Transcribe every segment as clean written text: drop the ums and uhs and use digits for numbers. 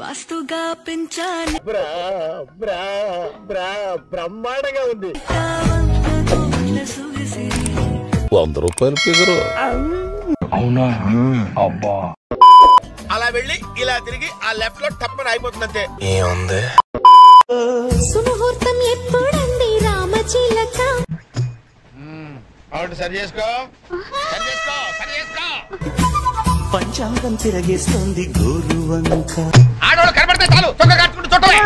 వాస్తుగా పెంచాలి బ్రహ్మాండంగా ఉంది. 100 రూపాయలు ఫిగరు. అవునా? అబ్బా. అలా వెళ్ళి ఇలా తిరిగి ఆ లెఫ్ట్ లో టప్పని అయిపోతుందంటే ఏముంది. సుముహూర్తం ఎప్పుడండి రామచిలక? అవును, సరి చేసుకో. పంచాంగం తిరగేస్తుంది గోరువంక. ఆడవాళ్ళు కనబడితే చాలు తొక్క కట్టుకుంటూ చుట్టమే.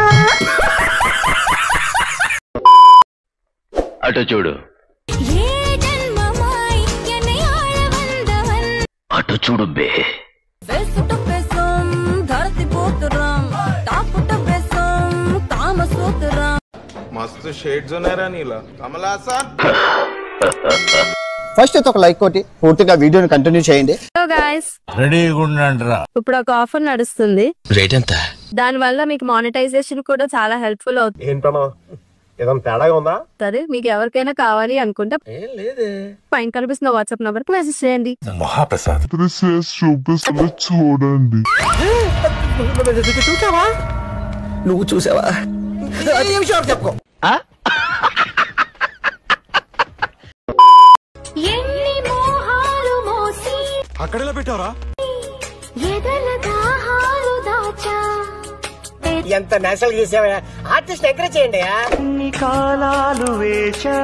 అటు చూడు, అటు చూడు బే. మస్తు షేడ్స్ ఉన్నారా నీలో కమలా సార్. ఫస్ట్ అయితే ఒక లైక్ కొట్టి పూర్తిగా వీడియోని కంటిన్యూ చేయండి. హలో గైస్, రెడీగా ఉండండిరా. ఇప్పుడు ఒక ఆఫర్ నడుస్తుంది. రేట్ ఎంత? దాని వల్ల మీకు మానిటైజేషన్ కూడా చాలా హెల్ప్ఫుల్ అవుతుంది. ఏంటనో ఏదైనా తేడాగా ఉందా? సరే, మీకు ఎవరికైనా కావాలి అనుకుంటే ఏం లేదే, పైన కనిపిస్తున్న వాట్సాప్ నంబర్ కి మెసేజ్ చేయండి. మహాప్రసాద్ చూడండి. చూసావా? నువ్వు చూసావా? చెప్పుకో. ఎన్ని మోహాలు మోసి అక్కడెలా పెట్టారా? ఎదల దాహాలు దాచా. ఎంత నేషనల్ చేసావా? ఆర్టిస్ట్ ఎంకరేజ్ చేయండి. కాలాలు వేచా.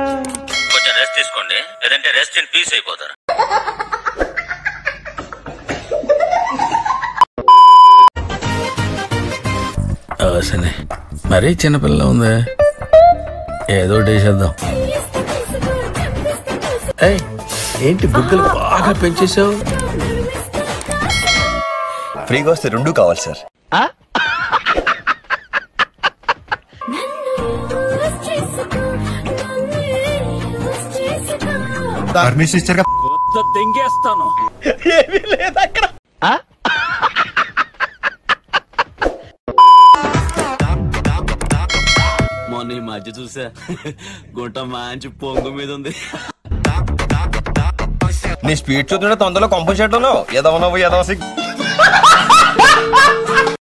కొంచెం రెస్ట్ తీసుకోండి, లేదంటే రెస్ట్ ఇన్ పీస్ అయిపోతారు. అవసనే మరీ చిన్నపిల్ల ఉంది, ఏదో వేసేద్దాం. ఏంటి బుగ్గలు బాగా పెంచేసావు? ఫ్రీగా వస్తే 2 కావాలి సార్. పర్మిషన్ ఇచ్చారు. తెంగేస్తాను. ఏమీ లేదు అక్కడ. మొన్న ఈ మధ్య చూసా, గుంట మంచి పొంగు మీద ఉంది. నీ స్పీడ్ చూస్తుంటే తొందరలో కంపెనీ చేయడంలో ఏదో